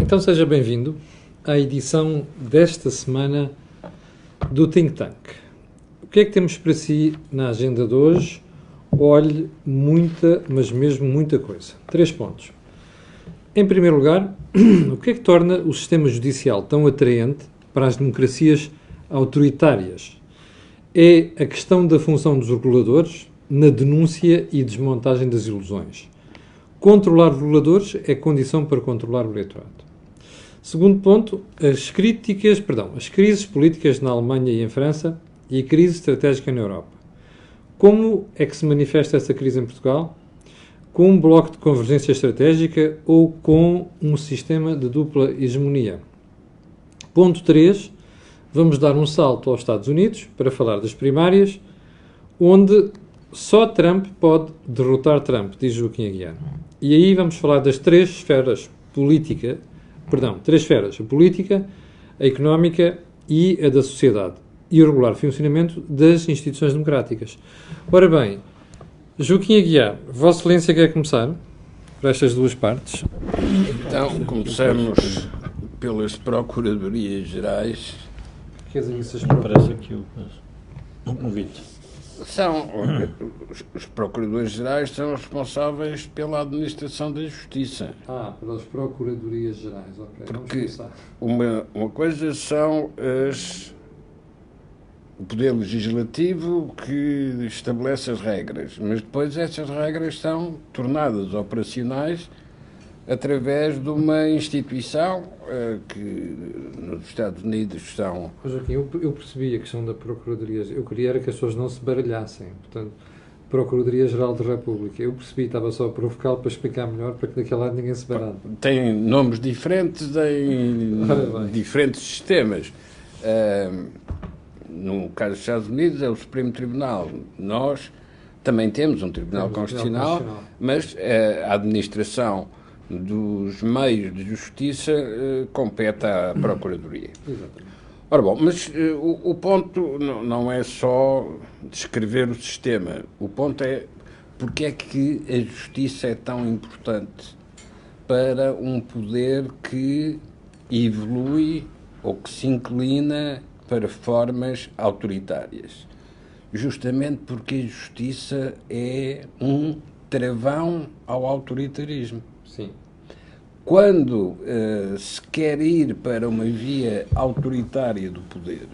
Então seja bem-vindo à edição desta semana do Think Tank. O que é que temos para si na agenda de hoje? Olhe, muita, mas mesmo muita coisa. 3 pontos. Em primeiro lugar, o que é que torna o sistema judicial tão atraente para as democracias autoritárias? É a questão da função dos reguladores na denúncia e desmontagem das ilusões. Controlar os reguladores é condição para controlar o eleitorado. Segundo ponto, as crises políticas na Alemanha e em França e a crise estratégica na Europa. Como é que se manifesta essa crise em Portugal? Com um bloco de convergência estratégica ou com um sistema de dupla hegemonia? Ponto 3, vamos dar um salto aos Estados Unidos para falar das primárias, onde só Trump pode derrotar Trump, diz Joaquim Aguiar. E aí vamos falar das 3 esferas política, a política, a económica e a da sociedade, e o regular funcionamento das instituições democráticas. Ora bem, Joaquim Aguiar, Vossa Excelência quer começar por estas 2 partes? Então, começamos pelas Procuradorias Gerais. Quer dizer, isso parece aqui o convite. Os Procuradores Gerais são responsáveis pela administração da Justiça. Pelas Procuradorias Gerais, ok. Porque uma coisa são o Poder Legislativo que estabelece as regras, mas depois essas regras são tornadas operacionais através de uma instituição que nos Estados Unidos são... Joaquim, eu percebi a questão da Procuradoria. Eu queria era que as pessoas não se baralhassem. Portanto, Procuradoria-Geral da República. Eu percebi, estava só a provocá-lo para explicar melhor, para que daquele lado ninguém se baralhe. Tem nomes diferentes em diferentes sistemas. No caso dos Estados Unidos é o Supremo Tribunal. Nós também temos um Tribunal Constitucional, mas a administração dos meios de justiça compete à Procuradoria. Exatamente. Ora bom, mas o ponto não é só descrever o sistema. O ponto é porque é que a justiça é tão importante para um poder que evolui ou que se inclina para formas autoritárias. Justamente porque a justiça é um travão ao autoritarismo. Sim. Quando se quer ir para uma via autoritária do poder,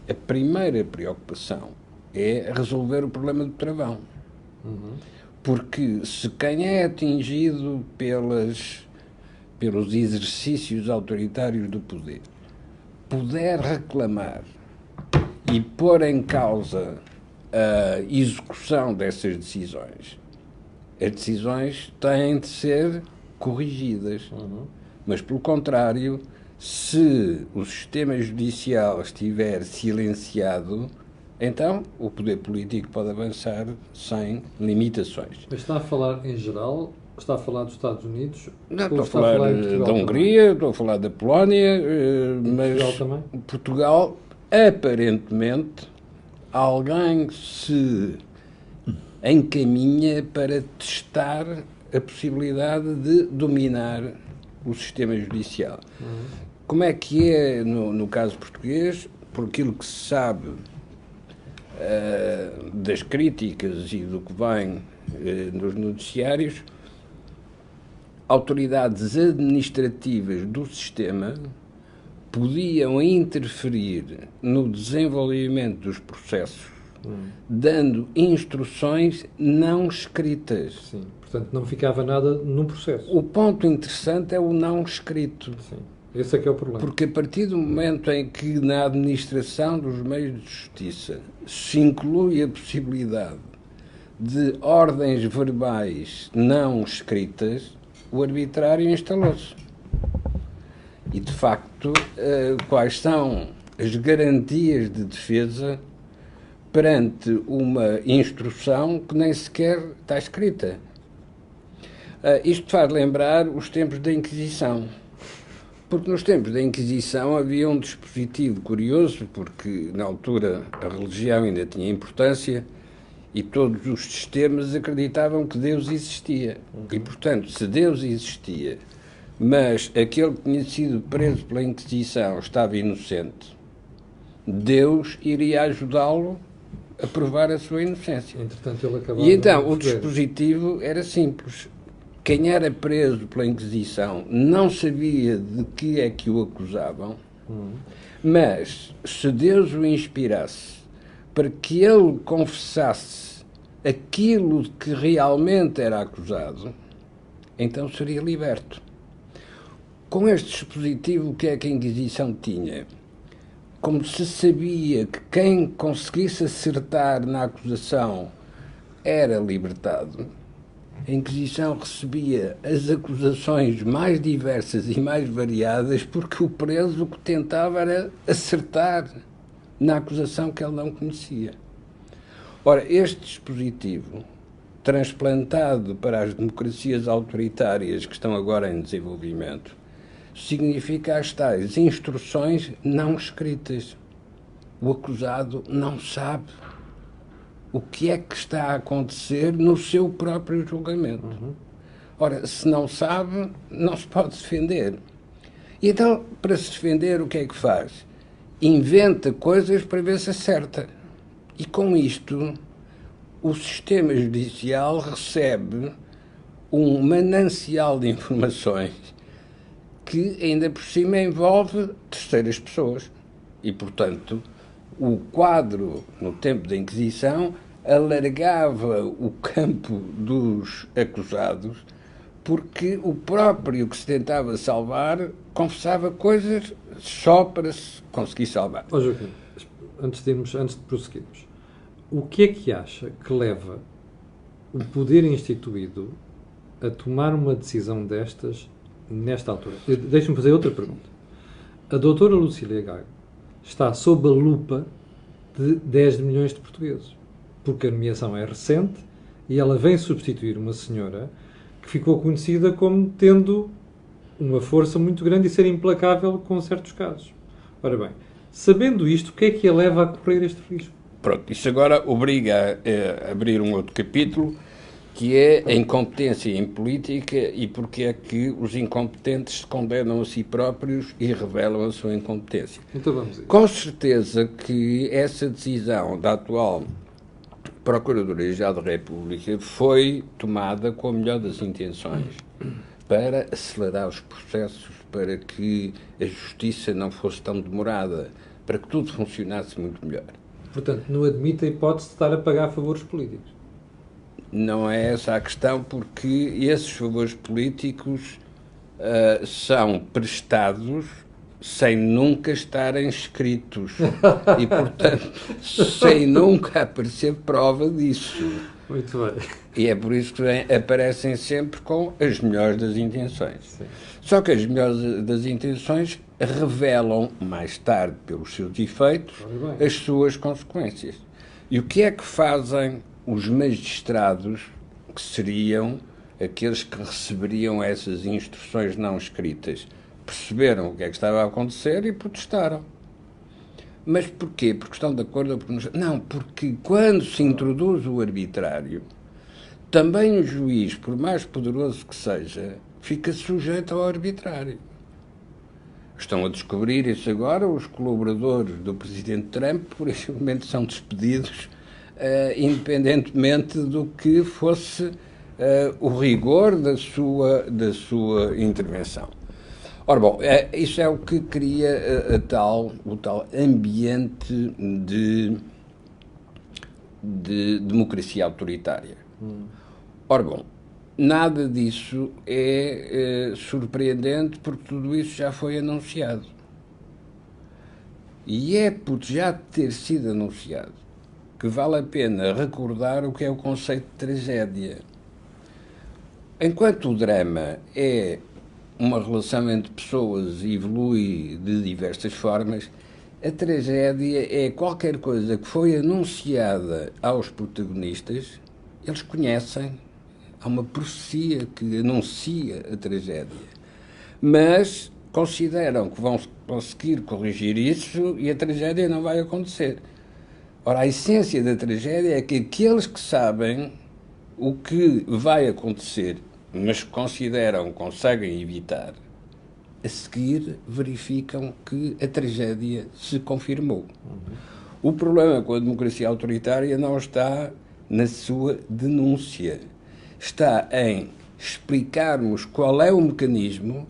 a primeira preocupação é resolver o problema do travão. Porque se quem é atingido pelos exercícios autoritários do poder puder reclamar e pôr em causa a execução dessas decisões, as decisões têm de ser corrigidas. Mas, pelo contrário, se o sistema judicial estiver silenciado, então o poder político pode avançar sem limitações. Mas está a falar em geral? Está a falar dos Estados Unidos? Não, estou a falar da Hungria, estou a falar da Polónia, mas Portugal também? Portugal, aparentemente, alguém se encaminha para testar a possibilidade de dominar o sistema judicial. Como é que é no caso português? Por aquilo que se sabe das críticas e do que vem nos noticiários, autoridades administrativas do sistema podiam interferir no desenvolvimento dos processos, dando instruções não escritas. Sim. Portanto, não ficava nada no processo. O ponto interessante é o não escrito. Sim. Esse é que é o problema. Porque a partir do momento em que na administração dos meios de justiça se inclui a possibilidade de ordens verbais não escritas, o arbitrário instalou-se. E, de facto, quais são as garantias de defesa perante uma instrução que nem sequer está escrita? Isto faz lembrar os tempos da Inquisição. Porque nos tempos da Inquisição havia um dispositivo curioso, porque na altura a religião ainda tinha importância e todos os sistemas acreditavam que Deus existia. E, portanto, se Deus existia, mas aquele que tinha sido preso pela Inquisição estava inocente, Deus iria ajudá-lo a provar a sua inocência. Entretanto, ele acabava E então, de o receber. dispositivo era simples. Quem era preso pela Inquisição não sabia de que é que o acusavam, mas se Deus o inspirasse para que ele confessasse aquilo de que realmente era acusado, então seria liberto. Com este dispositivo, o que é que a Inquisição tinha? Como se sabia que quem conseguisse acertar na acusação era libertado, a Inquisição recebia as acusações mais diversas e mais variadas porque o preso o que tentava era acertar na acusação que ele não conhecia. Ora, este dispositivo, transplantado para as democracias autoritárias que estão agora em desenvolvimento, significa as tais instruções não escritas. O acusado não sabe o que é que está a acontecer no seu próprio julgamento. Ora, se não sabe, não se pode defender. E então, para se defender, o que é que faz? Inventa coisas para ver se acerta. E com isto, o sistema judicial recebe um manancial de informações que ainda por cima envolve terceiras pessoas. E, portanto, o quadro, no tempo da Inquisição, alargava o campo dos acusados porque o próprio que se tentava salvar confessava coisas só para se conseguir salvar. Ó Joaquim, antes de prosseguirmos, o que é que acha que leva o poder instituído a tomar uma decisão destas nesta altura? Deixe-me fazer outra pergunta. A doutora Lucília Gago está sob a lupa de 10 milhões de portugueses, porque a nomeação é recente e ela vem substituir uma senhora que ficou conhecida como tendo uma força muito grande e ser implacável com certos casos. Ora bem, sabendo isto, o que é que a leva a correr este risco? Pronto, isso agora obriga a abrir um outro capítulo, que é a incompetência em política e porque é que os incompetentes se condenam a si próprios e revelam a sua incompetência. Então vamos a isso. Com certeza que essa decisão da atual Procuradoria-Geral da República foi tomada com a melhor das intenções para acelerar os processos, para que a justiça não fosse tão demorada, para que tudo funcionasse muito melhor. Portanto, não admite a hipótese de estar a pagar favores políticos. Não é essa a questão, porque esses favores políticos são prestados sem nunca estarem escritos e, portanto, sem nunca aparecer prova disso. Muito bem. E é por isso que aparecem sempre com as melhores das intenções. Sim. Só que as melhores das intenções revelam, mais tarde, pelos seus efeitos, as suas consequências. E o que é que fazem os magistrados, que seriam aqueles que receberiam essas instruções não escritas? Perceberam o que é que estava a acontecer e protestaram. Mas porquê? Porque estão de acordo? Não, porque quando se introduz o arbitrário, também o juiz, por mais poderoso que seja, fica sujeito ao arbitrário. Estão a descobrir isso agora, os colaboradores do presidente Trump, por esse momento, são despedidos, independentemente do que fosse o rigor da sua intervenção. Ora, bom, isso é o que cria o tal ambiente de democracia autoritária. Ora, bom, nada disso é surpreendente porque tudo isso já foi anunciado. E é por já ter sido anunciado que vale a pena recordar o que é o conceito de tragédia. Enquanto o drama é uma relação entre pessoas e evolui de diversas formas, a tragédia é qualquer coisa que foi anunciada aos protagonistas, eles conhecem, há uma profecia que anuncia a tragédia, mas consideram que vão conseguir corrigir isso e a tragédia não vai acontecer. Ora, a essência da tragédia é que aqueles que sabem o que vai acontecer, mas que consideram que conseguem evitar, a seguir verificam que a tragédia se confirmou. O problema com a democracia autoritária não está na sua denúncia. Está em explicarmos qual é o mecanismo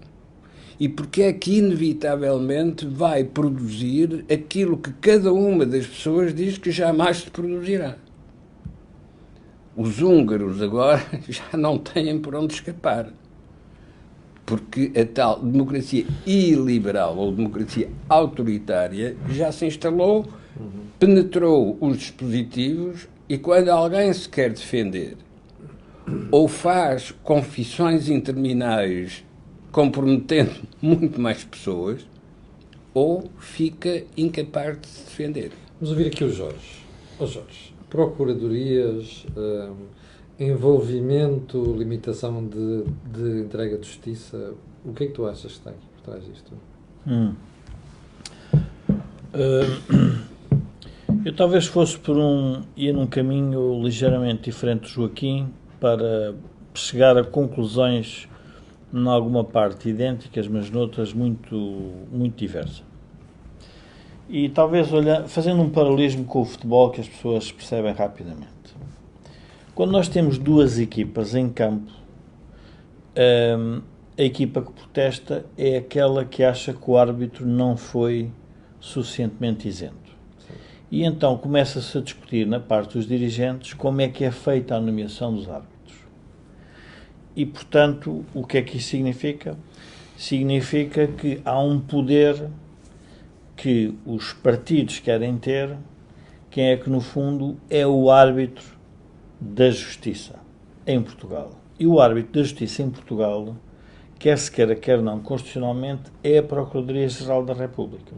e porque é que inevitavelmente vai produzir aquilo que cada uma das pessoas diz que jamais se produzirá. Os húngaros agora já não têm por onde escapar, porque a tal democracia iliberal ou democracia autoritária já se instalou, penetrou os dispositivos e quando alguém se quer defender ou faz confissões intermináveis comprometendo muito mais pessoas, ou fica incapaz de se defender. Vamos ouvir aqui o Jorge. Jorge, procuradorias, envolvimento, limitação de entrega de justiça, o que é que tu achas que está aqui por trás disto? Eu talvez fosse ia num caminho ligeiramente diferente do Joaquim para chegar a conclusões em alguma parte idênticas, mas noutras muito, muito diversas. E talvez fazendo um paralelismo com o futebol que as pessoas percebem rapidamente. Quando nós temos duas equipas em campo, a equipa que protesta é aquela que acha que o árbitro não foi suficientemente isento. Sim. E então começa-se a discutir na parte dos dirigentes como é que é feita a nomeação dos árbitros. E, portanto, o que é que isso significa? Significa que há um poder que os partidos querem ter, quem é que, no fundo, é o árbitro da justiça em Portugal. E o árbitro da justiça em Portugal, quer se queira, quer não, constitucionalmente, é a Procuradoria-Geral da República.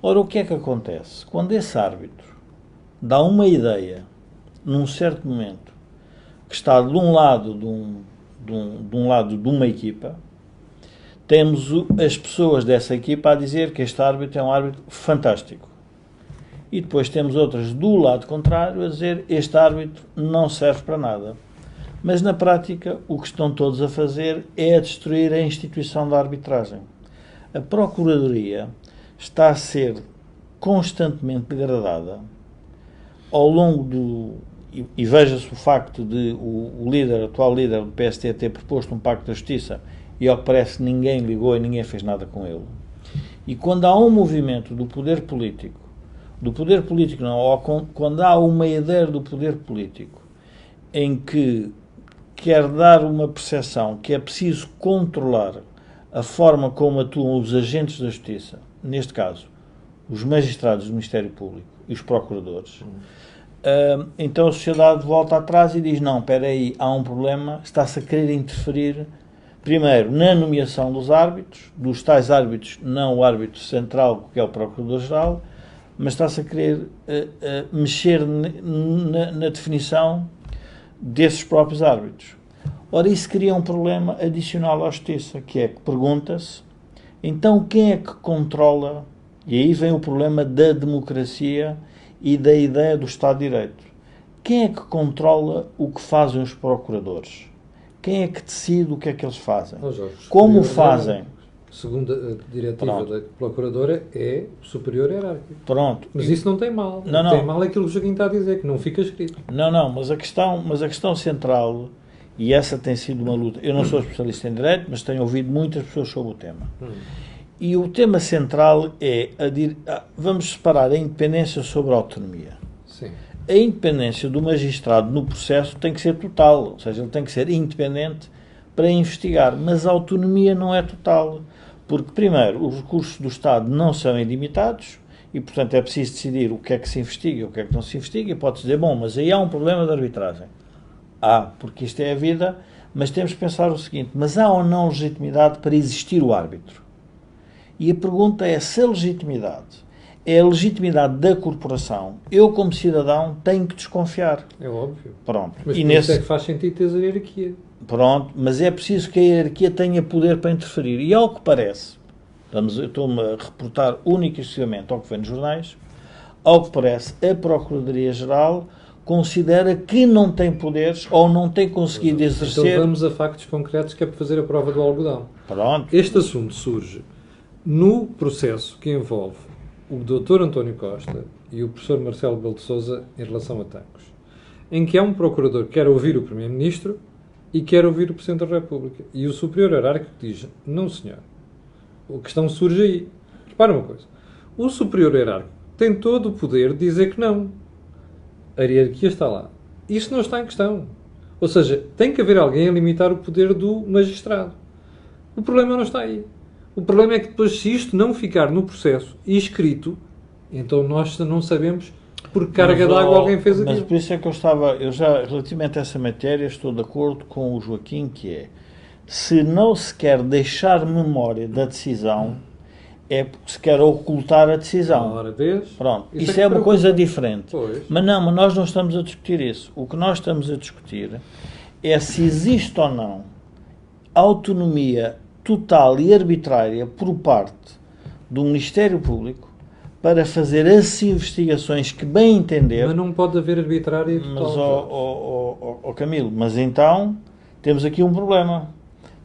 Ora, o que é que acontece? Quando esse árbitro dá uma ideia, num certo momento, que está de um lado de uma equipa, temos as pessoas dessa equipa a dizer que este árbitro é um árbitro fantástico. E depois temos outras do lado contrário a dizer que este árbitro não serve para nada. Mas na prática o que estão todos a fazer é a destruir a instituição da arbitragem. A Procuradoria está a ser constantemente degradada ao longo e veja-se o facto de o atual líder do PST ter proposto um pacto da justiça e ao que parece ninguém ligou e ninguém fez nada com ele. E quando há um movimento do poder político não, ou quando há uma ideia do poder político em que quer dar uma percepção que é preciso controlar a forma como atuam os agentes da justiça, neste caso, os magistrados do Ministério Público e os procuradores, então a sociedade volta atrás e diz, não, espera aí, há um problema, está-se a querer interferir, primeiro, na nomeação dos árbitros, dos tais árbitros, não o árbitro central, que é o Procurador-Geral, mas está-se a querer mexer na definição desses próprios árbitros. Ora, isso cria um problema adicional à justiça, que é que pergunta-se, então quem é que controla, e aí vem o problema da democracia e da ideia do Estado de Direito. Quem é que controla o que fazem os procuradores? Quem é que decide o que é que eles fazem? Jorge, como o fazem? Segundo a diretiva da Procuradora, é o superior hierárquico. Pronto. Mas isso não tem mal. Não. Tem mal aquilo que o Joaquim está a dizer, que não fica escrito. Não, mas a questão central, e essa tem sido uma luta, eu não sou especialista em Direito, mas tenho ouvido muitas pessoas sobre o tema. E o tema central é, vamos separar a independência sobre a autonomia. Sim. A independência do magistrado no processo tem que ser total, ou seja, ele tem que ser independente para investigar, mas a autonomia não é total, porque, primeiro, os recursos do Estado não são ilimitados e, portanto, é preciso decidir o que é que se investiga e o que é que não se investiga e pode-se dizer, bom, mas aí há um problema de arbitragem. Porque isto é a vida, mas temos que pensar o seguinte, mas há ou não legitimidade para existir o árbitro? E a pergunta é, se a legitimidade é a legitimidade da corporação, eu, como cidadão, tenho que desconfiar. É óbvio. Pronto. Mas isso é que faz sentido ter a hierarquia. Pronto, mas é preciso que a hierarquia tenha poder para interferir. E ao que parece, eu estou-me a reportar única e exclusivamente ao que vem nos jornais, ao que parece, a Procuradoria-Geral considera que não tem poderes ou não tem conseguido exercer... Então vamos a factos concretos, que é para fazer a prova do algodão. Pronto. Este assunto surge no processo que envolve o Dr. António Costa e o professor Marcelo Rebelo de Sousa em relação a Tancos, em que há um procurador que quer ouvir o Primeiro-Ministro e quer ouvir o Presidente da República. E o superior hierárquico diz, não senhor, a questão surge aí. Repara uma coisa, o superior hierárquico tem todo o poder de dizer que não. A hierarquia está lá. Isso não está em questão. Ou seja, tem que haver alguém a limitar o poder do magistrado. O problema não está aí. O problema é que depois, se isto não ficar no processo e escrito, então nós não sabemos por que carga d'água alguém fez aquilo. Mas por isso é que eu já, relativamente a essa matéria, estou de acordo com o Joaquim, que é, se não se quer deixar memória da decisão, é porque se quer ocultar a decisão. Uma hora vez. Pronto, isso é uma coisa diferente. Pois. Mas nós não estamos a discutir isso. O que nós estamos a discutir é se existe ou não autonomia total e arbitrária por parte do Ministério Público para fazer as investigações que bem entender. Mas não pode haver arbitrário total. Mas, Camilo, mas então temos aqui um problema.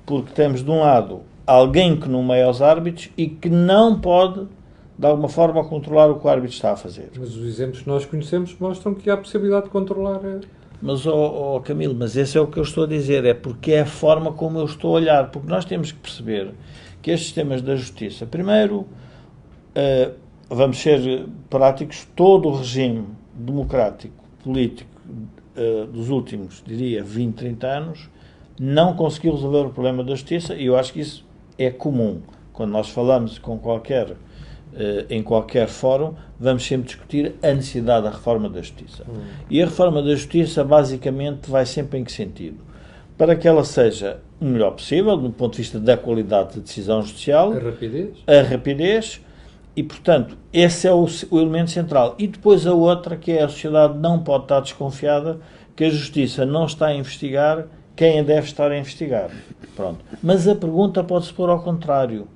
Porque temos, de um lado, alguém que nomeia os árbitros e que não pode, de alguma forma, controlar o que o árbitro está a fazer. Mas os exemplos que nós conhecemos mostram que há possibilidade de controlar. Mas, Camilo, mas esse é o que eu estou a dizer, é porque é a forma como eu estou a olhar, porque nós temos que perceber que estes temas da justiça, primeiro, vamos ser práticos, todo o regime democrático, político, dos últimos, diria, 20, 30 anos, não conseguiu resolver o problema da justiça, e eu acho que isso é comum. Quando nós falamos em qualquer fórum, vamos sempre discutir a necessidade da reforma da justiça. E a reforma da justiça, basicamente, vai sempre em que sentido? Para que ela seja o melhor possível, do ponto de vista da qualidade de decisão judicial, a rapidez, e, portanto, esse é o elemento central. E depois a outra, que é a sociedade não pode estar desconfiada que a justiça não está a investigar quem a deve estar a investigar. Pronto. Mas a pergunta pode-se pôr ao contrário.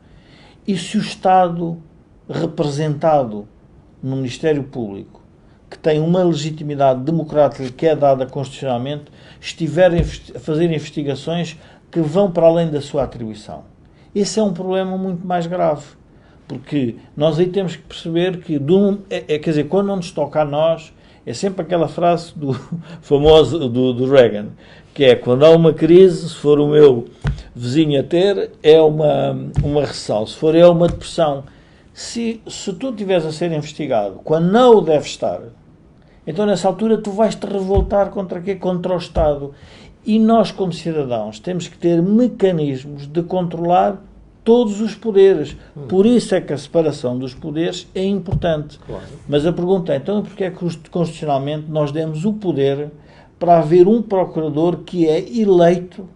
E se o Estado representado no Ministério Público, que tem uma legitimidade democrática que é dada constitucionalmente, estiver a fazer investigações que vão para além da sua atribuição? Esse é um problema muito mais grave. Porque nós aí temos que perceber que, quer dizer, quando não nos toca a nós, é sempre aquela frase do famoso do Reagan, que é, quando há uma crise, se for o meu vizinho a ter, é uma recessão. Se for uma depressão. Se tu estiveres a ser investigado quando não o deves estar, então nessa altura tu vais-te revoltar contra quê? Contra o Estado. E nós, como cidadãos, temos que ter mecanismos de controlar todos os poderes. Por isso é que a separação dos poderes é importante. Claro. Mas a pergunta é, então, porque é que constitucionalmente nós demos o poder para haver um procurador que é eleito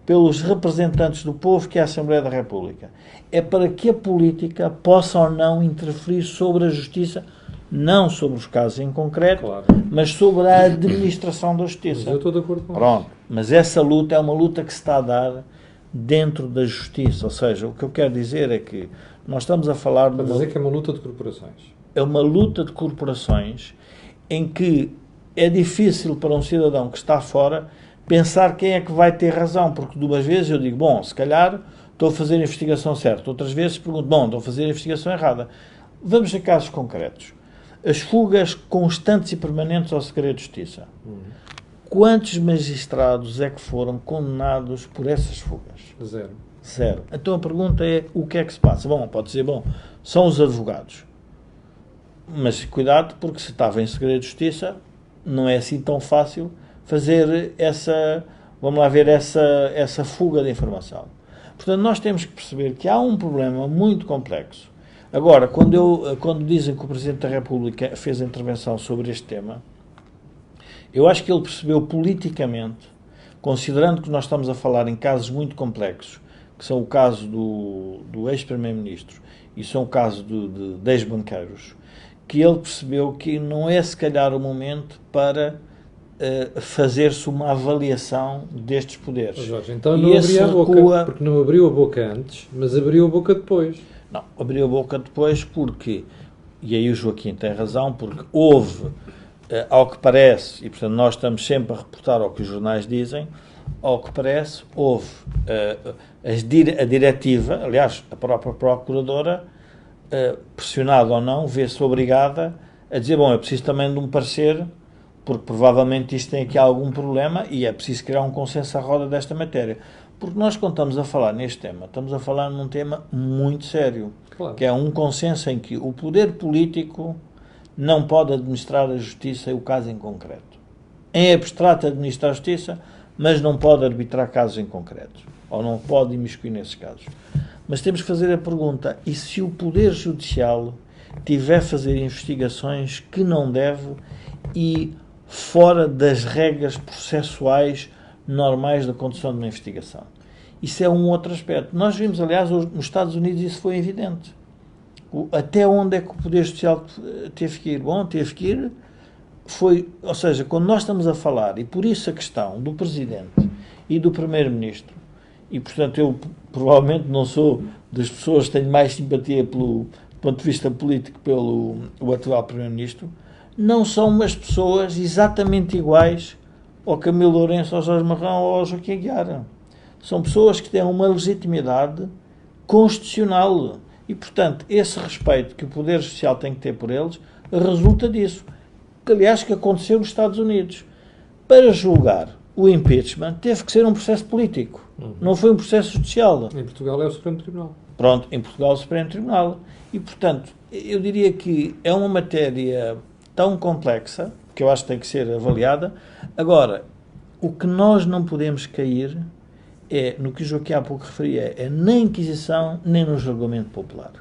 pelos representantes do povo, que é a Assembleia da República? É para que a política possa ou não interferir sobre a justiça, não sobre os casos em concreto, Claro. mas sobre a administração da justiça. Mas eu estou de acordo com Pronto. Mas essa luta é uma luta que se está a dar dentro da justiça. Ou seja, o que eu quero dizer é que nós estamos a falar Para dizer que é uma luta de corporações. É uma luta de corporações em que é difícil para um cidadão que está fora pensar quem é que vai ter razão, porque de umas vezes eu digo, bom, se calhar estou a fazer a investigação certa, outras vezes pergunto, bom, estou a fazer a investigação errada. Vamos a casos concretos. As fugas constantes e permanentes ao segredo de justiça. Quantos magistrados é que foram condenados por essas fugas? Zero. Então a pergunta é, o que é que se passa? Bom, pode dizer, bom, são os advogados. Mas cuidado, porque se estava em segredo de justiça, não é assim tão fácil fazer essa fuga de informação. Portanto, nós temos que perceber que há um problema muito complexo. Agora, quando dizem que o Presidente da República fez a intervenção sobre este tema, eu acho que ele percebeu politicamente, considerando que nós estamos a falar em casos muito complexos, que são o caso do ex-primeiro-ministro e são o caso de ex-banqueiros, que ele percebeu que não é se calhar o momento para fazer-se uma avaliação destes poderes. Jorge, então não abria a boca, porque não abriu a boca antes, mas abriu a boca depois. Não, abriu a boca depois porque, e aí o Joaquim tem razão, porque houve ao que parece, e portanto nós estamos sempre a reportar ao que os jornais dizem, ao que parece, houve a diretiva, aliás, a própria Procuradora, pressionada ou não, vê-se obrigada a dizer, bom, é preciso também de um parecer, porque provavelmente isto tem aqui algum problema e é preciso criar um consenso à roda desta matéria. Porque nós, quando estamos a falar neste tema, estamos a falar num tema muito sério, claro, que é um consenso em que o poder político não pode administrar a justiça e o caso em concreto. Em abstrato administrar a justiça, mas não pode arbitrar casos em concreto, ou não pode imiscuir nesses casos. Mas temos que fazer a pergunta, e se o Poder Judicial tiver a fazer investigações que não deve e fora das regras processuais normais da condução de uma investigação? Isso é um outro aspecto. Nós vimos, aliás, nos Estados Unidos isso foi evidente. Até onde é que o Poder Judicial teve que ir? Bom, teve que ir, ou seja, quando nós estamos a falar, e por isso a questão do Presidente e do Primeiro-Ministro, e portanto eu provavelmente não sou das pessoas que tenho mais simpatia do ponto de vista político pelo o atual Primeiro-Ministro, não são umas pessoas exatamente iguais ao Camilo Lourenço, ao Jorge Marrão ou ao Joaquim Aguiar. São pessoas que têm uma legitimidade constitucional e, portanto, esse respeito que o Poder Judicial tem que ter por eles resulta disso. Que, aliás, que aconteceu nos Estados Unidos. Para julgar o impeachment teve que ser um processo político. Não foi um processo judicial. Em Portugal é o Supremo Tribunal. Pronto, em Portugal é o Supremo Tribunal. E, portanto, eu diria que é uma matéria tão complexa que eu acho que tem que ser avaliada. Agora, o que nós não podemos cair é, no que o Joaquim há pouco referia, é na Inquisição nem no julgamento popular.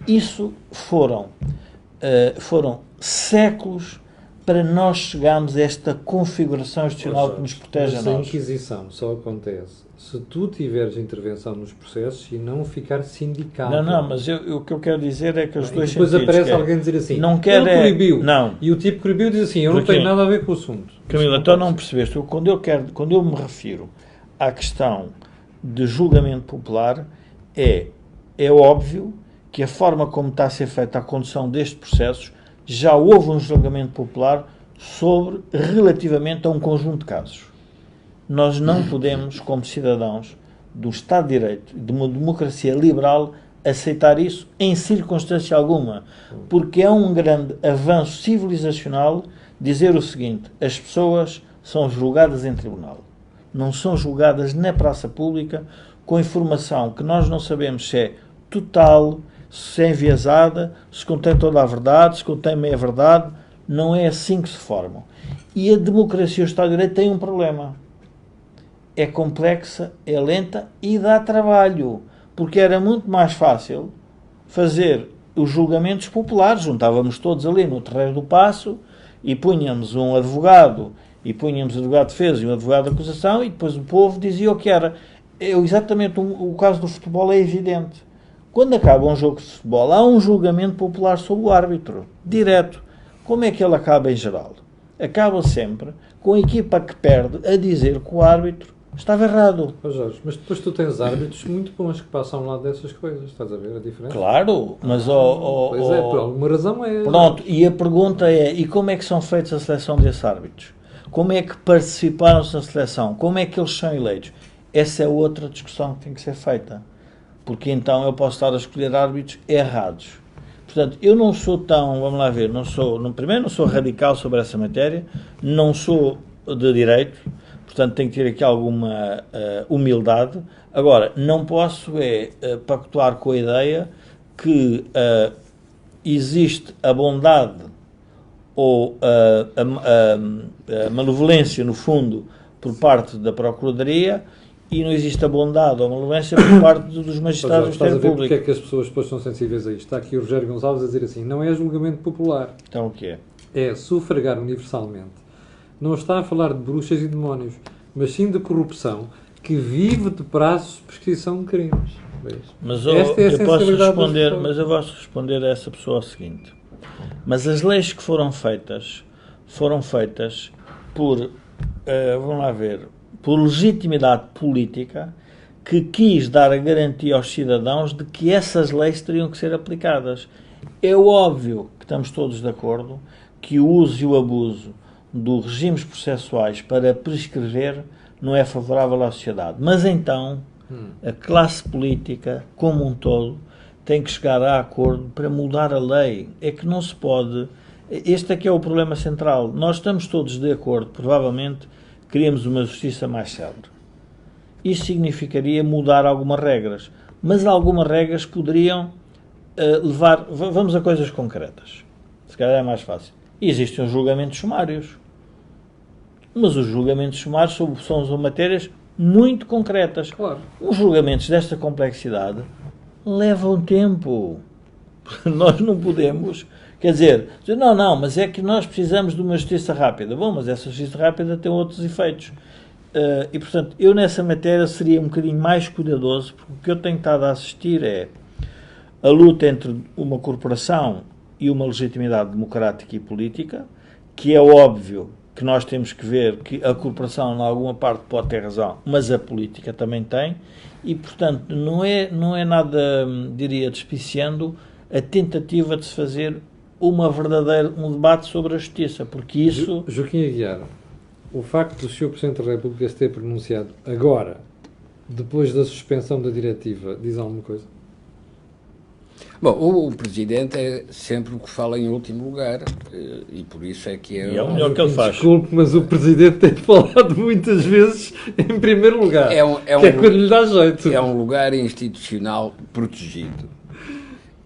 Isso foram séculos para nós chegarmos a esta configuração institucional que nos protege a nós. A Inquisição só acontece se tu tiveres intervenção nos processos e não ficar sindicado. Não, mas o que eu quero dizer é que os dois depois aparece alguém dizer assim, não quer ele proibiu. Não. E o tipo que proibiu diz assim, eu não tenho nada a ver com o assunto. Camila, então não percebeste. Quando eu me refiro à questão de julgamento popular, é óbvio que a forma como está a ser feita a condução destes processos, já houve um julgamento popular relativamente a um conjunto de casos. Nós não podemos, como cidadãos do Estado de Direito, de uma democracia liberal, aceitar isso em circunstância alguma, porque é um grande avanço civilizacional dizer o seguinte, as pessoas são julgadas em tribunal, não são julgadas na praça pública com informação que nós não sabemos se é total, se é enviesada, se contém toda a verdade, se contém meia verdade. Não é assim que se formam. E a democracia e o Estado de Direito têm um problema. É complexa, é lenta e dá trabalho. Porque era muito mais fácil fazer os julgamentos populares. Juntávamos todos ali no terreiro do Paço e punhamos um advogado, e punhamos o advogado de defesa e um advogado de acusação, e depois o povo dizia o que era. Exatamente o caso do futebol é evidente. Quando acaba um jogo de futebol, há um julgamento popular sobre o árbitro, direto. Como é que ele acaba em geral? Acaba sempre com a equipa que perde a dizer que o árbitro estava errado. Jorge, mas depois tu tens árbitros muito bons que passam ao lado dessas coisas, estás a ver a diferença? Claro, mas... pois é, por alguma razão é... Pronto, e a pergunta é, e como é que são feitos a seleção desses árbitros? Como é que participaram-se na seleção? Como é que eles são eleitos? Essa é outra discussão que tem que ser feita. Porque então eu posso estar a escolher árbitros errados. Portanto, eu não sou tão, vamos lá ver, primeiro não sou radical sobre essa matéria, não sou de direito, portanto tenho que ter aqui alguma humildade. Agora, não posso pactuar com a ideia que existe a bondade ou a malevolência, no fundo, por parte da Procuradoria, e não existe a bondade ou a malevolência por parte dos magistrados do Ministério Público. Porque é que as pessoas depois são sensíveis a isto? Está aqui o Rogério Gonçalves a dizer assim, não é julgamento popular. Então o que é? É sufragar universalmente. Não está a falar de bruxas e demónios, mas sim de corrupção que vive de prazos de prescrição de crimes. Mas eu posso responder a essa pessoa o seguinte. Mas as leis que foram feitas por, vamos lá ver, por legitimidade política que quis dar a garantia aos cidadãos de que essas leis teriam que ser aplicadas. É óbvio que estamos todos de acordo que o uso e o abuso dos regimes processuais para prescrever não é favorável à sociedade. Mas então a classe política, como um todo, tem que chegar a acordo para mudar a lei. É que não se pode... Este é que é o problema central. Nós estamos todos de acordo, provavelmente, queríamos uma justiça mais célere. Isso significaria mudar algumas regras. Mas algumas regras poderiam levar... Vamos a coisas concretas. Se calhar é mais fácil. Existem os julgamentos sumários. Mas os julgamentos sumários são matérias muito concretas. Claro. Os julgamentos desta complexidade levam tempo. Nós não podemos... Quer dizer, não, mas é que nós precisamos de uma justiça rápida. Bom, mas essa justiça rápida tem outros efeitos. E, portanto, eu nessa matéria seria um bocadinho mais cuidadoso, porque o que eu tenho estado a assistir é a luta entre uma corporação e uma legitimidade democrática e política, que é óbvio que nós temos que ver que a corporação, em alguma parte, pode ter razão, mas a política também tem, e, portanto, não é nada, diria, despiciando a tentativa de se fazer um debate sobre a justiça, porque isso... Joaquim Aguiar, o facto do Sr. Presidente da República se ter pronunciado agora, depois da suspensão da diretiva, diz alguma coisa? Bom, o Presidente é sempre o que fala em último lugar, e por isso é que é... E é o melhor que ele faz. Desculpe, mas o Presidente tem falado muitas vezes em primeiro lugar, que é quando lhe dá jeito. É um lugar institucional protegido.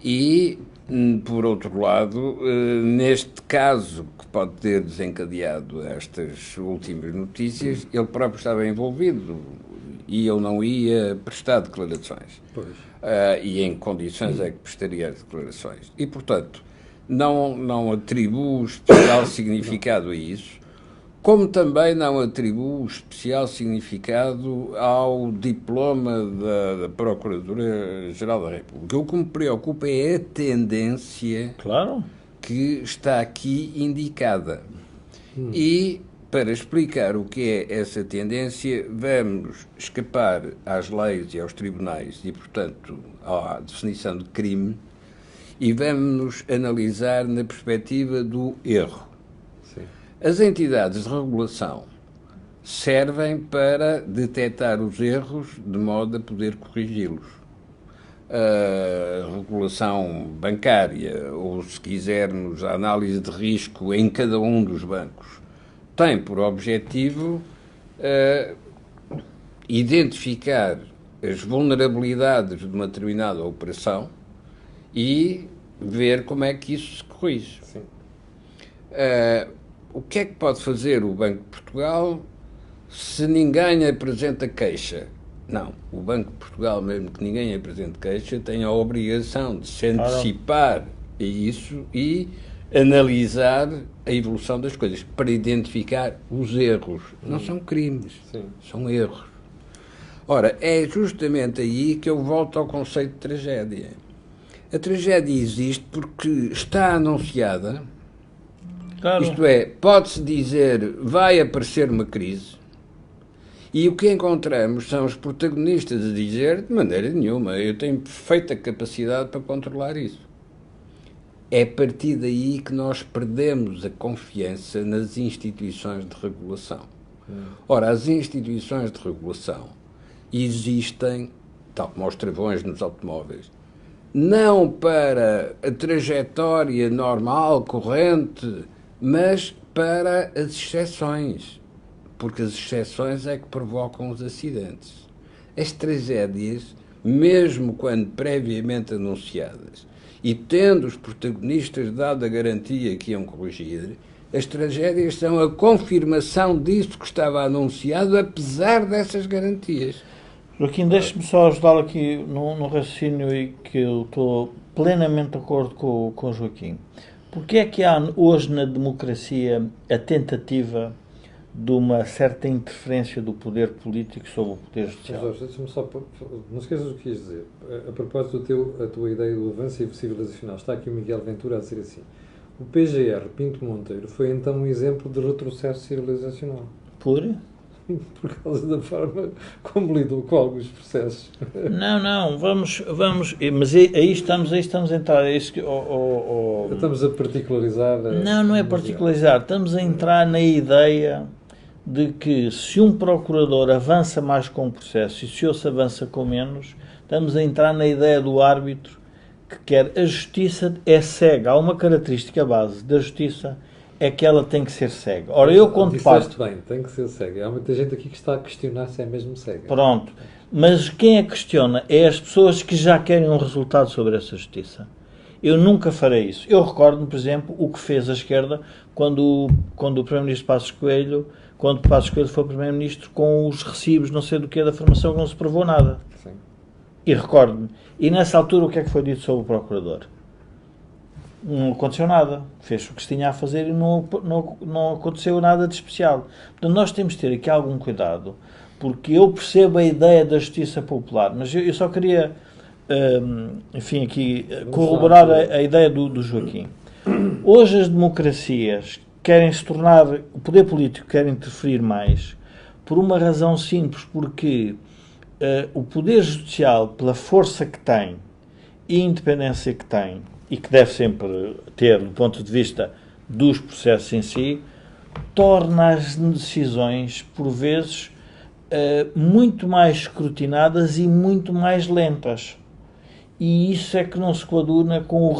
E... Por outro lado, neste caso que pode ter desencadeado estas últimas notícias, ele próprio estava envolvido e eu não ia prestar declarações. E em que condições é que prestaria as declarações. E, portanto, não atribuo especial significado a isso, como também não atribuo especial significado ao diploma da Procuradora-Geral da República. O que me preocupa é a tendência que está aqui indicada. E, para explicar o que é essa tendência, vamos escapar às leis e aos tribunais e, portanto, à definição de crime e vamos analisar na perspectiva do erro. As entidades de regulação servem para detectar os erros de modo a poder corrigi-los. A regulação bancária, ou se quisermos a análise de risco em cada um dos bancos, tem por objetivo identificar as vulnerabilidades de uma determinada operação e ver como é que isso se corrige. Sim. O que é que pode fazer o Banco de Portugal se ninguém apresenta queixa? Não. O Banco de Portugal, mesmo que ninguém apresente queixa, tem a obrigação de se antecipar a isso e analisar a evolução das coisas para identificar os erros. Não são crimes, são erros. Ora, é justamente aí que eu volto ao conceito de tragédia. A tragédia existe porque está anunciada. Claro. Isto é, pode-se dizer, vai aparecer uma crise, e o que encontramos são os protagonistas a dizer, de maneira nenhuma, eu tenho perfeita capacidade para controlar isso. É a partir daí que nós perdemos a confiança nas instituições de regulação. Ora, as instituições de regulação existem, tal como os travões nos automóveis, não para a trajetória normal, corrente, mas para as exceções, porque as exceções é que provocam os acidentes. As tragédias, mesmo quando previamente anunciadas, e tendo os protagonistas dado a garantia que iam corrigir, as tragédias são a confirmação disso que estava anunciado, apesar dessas garantias. Joaquim, deixe-me só ajudá-lo aqui no raciocínio e que eu estou plenamente de acordo com o Joaquim. Porque é que há hoje na democracia a tentativa de uma certa interferência do poder político sobre o poder judicial? Jorge, deixa-me só... Não esqueças o que quis dizer. A propósito da tua ideia do avanço civilizacional, está aqui o Miguel Ventura a dizer assim: o PGR Pinto Monteiro foi então um exemplo de retrocesso civilizacional. por causa da forma como lidou com alguns processos. Não, vamos, mas aí estamos a entrar, é isso que, Estamos a particularizar. Não é particularizar, estamos a entrar na ideia de que se um procurador avança mais com o processo e se outro avança com menos, estamos a entrar na ideia do árbitro que quer a justiça é cega. Há uma característica base da justiça, é que ela tem que ser cega. Ora, eu quando parto... bem, tem que ser cega. Há muita gente aqui que está a questionar se é mesmo cega. Pronto. Mas quem é que questiona é as pessoas que já querem um resultado sobre essa justiça. Eu nunca farei isso. Eu recordo-me, por exemplo, o que fez a esquerda quando o Primeiro-Ministro Passos Coelho, quando Passos Coelho foi Primeiro-Ministro com os recibos, não sei do que, da formação, que não se provou nada. Sim. E recordo-me. E nessa altura o que é que foi dito sobre o Procurador? Não aconteceu nada. Fez o que se tinha a fazer e não aconteceu nada de especial. Portanto, nós temos de ter aqui algum cuidado, porque eu percebo a ideia da justiça popular, mas eu só queria, enfim, aqui corroborar a ideia do Joaquim. Hoje as democracias querem se tornar, o poder político quer interferir mais, por uma razão simples, porque o poder judicial, pela força que tem e independência que tem, e que deve sempre ter, do ponto de vista dos processos em si, torna as decisões, por vezes, muito mais escrutinadas e muito mais lentas. E isso é que não se coaduna com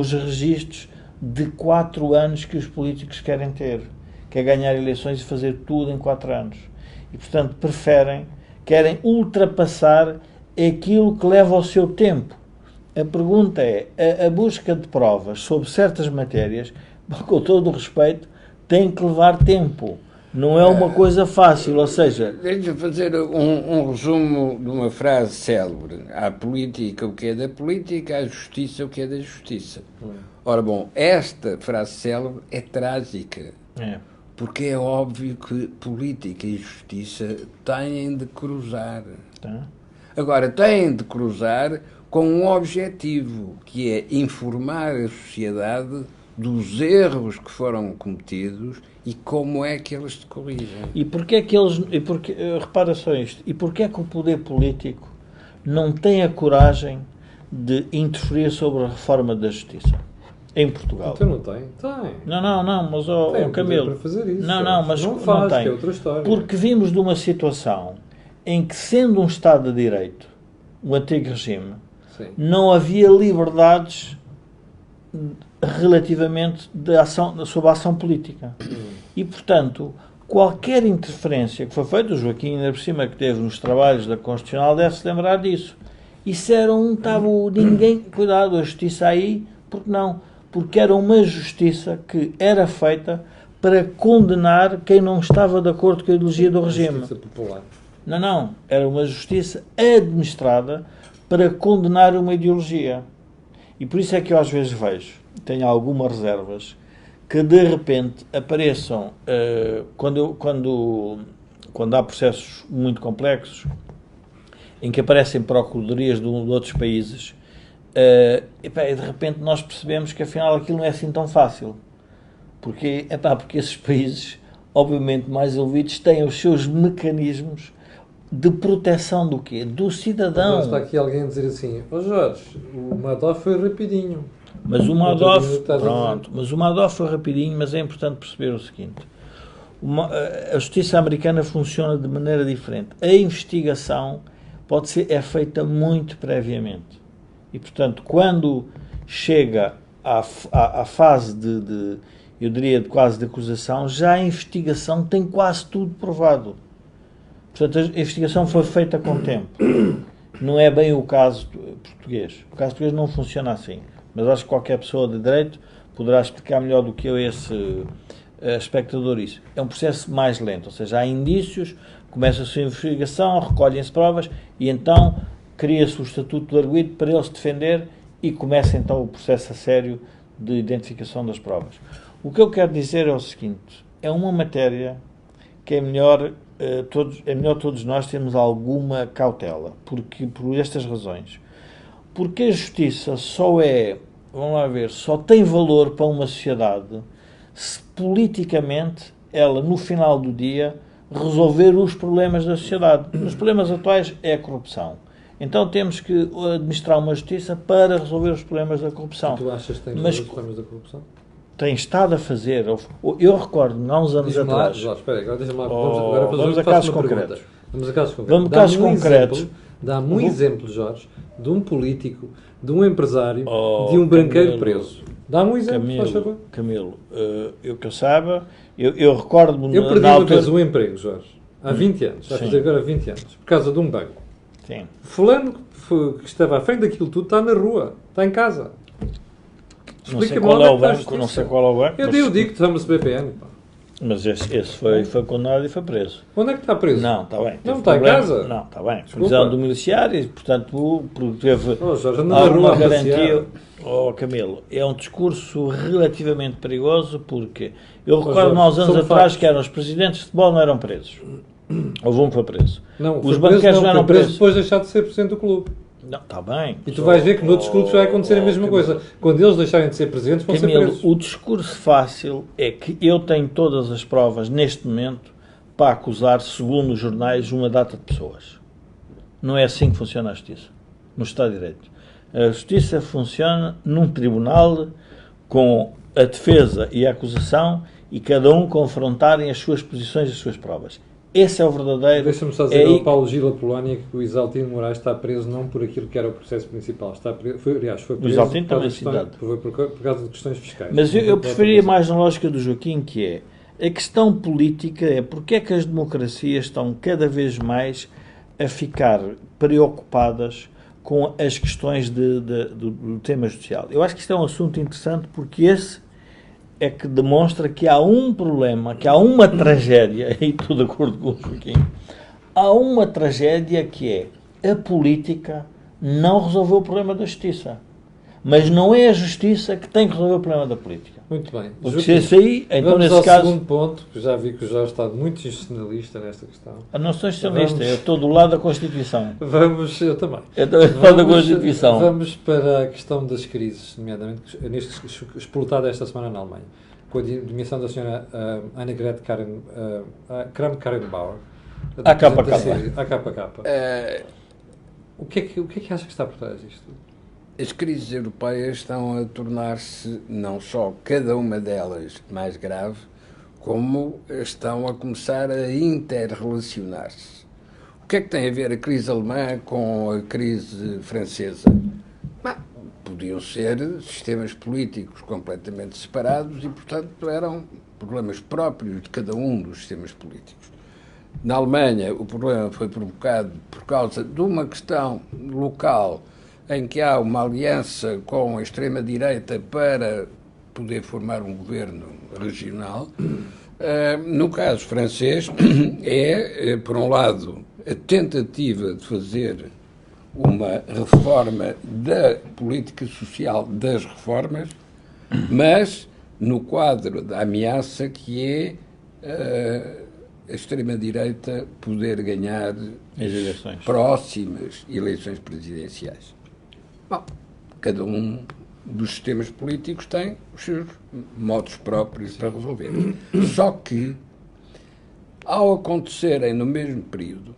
os registros de 4 anos que os políticos querem ter, que é ganhar eleições e fazer tudo em 4 anos. E, portanto, querem ultrapassar aquilo que leva ao seu tempo. A pergunta é, a busca de provas sobre certas matérias, com todo o respeito, tem que levar tempo. Não é uma coisa fácil, ou seja... Deixa-me fazer um resumo de uma frase célebre. Há política o que é da política, há justiça o que é da justiça. Ora bom, esta frase célebre é trágica. Porque é óbvio que política e justiça têm de cruzar. Agora, têm de cruzar com um objetivo, que é informar a sociedade dos erros que foram cometidos e como é que eles se corrigem. E porquê é que eles... repara só isto. E porquê é que o poder político não tem a coragem de interferir sobre a reforma da justiça em Portugal? Então não tem? Tem. Não, mas o Camilo... Para fazer isso. Mas não faz, não tem. Que é outra história. Porque vimos de uma situação em que, sendo um Estado de Direito, o antigo regime, Sim. não havia liberdades relativamente sobre a ação política. E, portanto, qualquer interferência que foi feita, o Joaquim, ainda por cima, que teve nos trabalhos da Constitucional, deve-se lembrar disso. Isso era ninguém... Cuidado, a justiça aí, porque não? Porque era uma justiça que era feita para condenar quem não estava de acordo com a ideologia do regime. Justiça popular. Não. Era uma justiça administrada para condenar uma ideologia. E por isso é que eu às vezes vejo, tenho algumas reservas, que de repente apareçam, quando há processos muito complexos, em que aparecem procuradorias de outros países, e de repente nós percebemos que afinal aquilo não é assim tão fácil. Porque esses países, obviamente mais evoluídos, têm os seus mecanismos de proteção do quê? Do cidadão. Agora está aqui alguém a dizer assim, Jorge, o Madoff foi rapidinho. Mas o Madoff, foi rapidinho, mas é importante perceber o seguinte. A justiça americana funciona de maneira diferente. A investigação é feita muito previamente. E, portanto, quando chega à fase eu diria, quase de acusação, já a investigação tem quase tudo provado. Portanto, a investigação foi feita com tempo. Não é bem o caso português. O caso português não funciona assim. Mas acho que qualquer pessoa de direito poderá explicar melhor do que eu, esse espectador, isso. É um processo mais lento. Ou seja, há indícios, começa-se a investigação, recolhem-se provas e então cria-se o estatuto do arguido para ele se defender e começa então o processo a sério de identificação das provas. O que eu quero dizer é o seguinte. É uma matéria que é melhor todos nós termos alguma cautela, por estas razões. Porque a justiça só tem valor para uma sociedade se politicamente ela, no final do dia, resolver os problemas da sociedade. Os problemas atuais é a corrupção. Então temos que administrar uma justiça para resolver os problemas da corrupção. Tu achas que tem Mas os problemas da corrupção? tem estado a fazer. Eu recordo-me, há uns anos atrás. Jorge, espera aí, agora deixa-me lá. Vamos a casos concretos. Vamos a casos concretos. Vamos a casos concretos. Dá-me um exemplo, Jorge, de um político, de um empresário, de um banqueiro preso. Dá-me um exemplo, faz favor. Camilo, eu que eu saiba, eu recordo-me Eu perdi na uma altura... vez um emprego, Jorge, há 20 anos, vai fazer agora 20 anos, por causa de um banco. Sim. Fulano que estava à frente daquilo tudo está na rua, está em casa. Não sei qual é o banco, não sei qual é o banco. Eu digo que chama-se BPN. Pá. Mas esse foi condenado e foi preso. Onde é que está preso? Não, está bem. Não está em casa? Não, está bem. Prisão domiciliária e, portanto, teve Jorge, alguma garantia. Camilo, é um discurso relativamente perigoso porque eu recordo-me há uns anos atrás que eram os presidentes de futebol não eram presos. Houve um que foi preso. Não, os banqueiros não eram presos. Depois de deixar de ser presidente do clube. Não, está bem. E tu vais ver que noutros clubes vai acontecer a mesma coisa. Quando eles deixarem de ser presidentes, vão ser presos. O discurso fácil é que eu tenho todas as provas neste momento para acusar, segundo os jornais, uma data de pessoas. Não é assim que funciona a justiça. No Estado de Direito. A justiça funciona num tribunal com a defesa e a acusação e cada um confrontarem as suas posições e as suas provas. Esse é o verdadeiro... Deixa-me só dizer ao Paulo Gil da Polónia que o Isaltino Moraes está preso não por aquilo que era o processo principal. Está preso, foi preso o Isaltino também por causa de questões fiscais. Mas eu preferia mais na lógica do Joaquim, que é a questão política é porque é que as democracias estão cada vez mais a ficar preocupadas com as questões do tema social. Eu acho que isto é um assunto interessante porque esse é que demonstra que há um problema, que há uma tragédia, e estou de acordo com o Joaquim, há uma tragédia que é a política não resolveu o problema da justiça. Mas não é a justiça que tem que resolver o problema da política. Muito bem. Então, nesse caso... segundo ponto, que já vi que o Jorge está muito institucionalista nesta questão. Eu não sou institucionalista, eu estou do lado da Constituição. Eu também. Eu estou do lado da Constituição. Vamos para a questão das crises, nomeadamente neste explotado esta semana na Alemanha, com a demissão da senhora Annegret Kramp-Karrenbauer. AKK. O que é que acha que está por trás disto? As crises europeias estão a tornar-se, não só cada uma delas mais grave, como estão a começar a interrelacionar-se. O que é que tem a ver a crise alemã com a crise francesa? Podiam ser sistemas políticos completamente separados e, portanto, eram problemas próprios de cada um dos sistemas políticos. Na Alemanha, o problema foi provocado por causa de uma questão local em que há uma aliança com a extrema-direita para poder formar um governo regional. No caso francês, por um lado, a tentativa de fazer uma reforma da política social das reformas, mas no quadro da ameaça que é a extrema-direita poder ganhar as próximas eleições presidenciais. Bom, cada um dos sistemas políticos tem os seus modos próprios para resolver. Só que, ao acontecerem no mesmo período,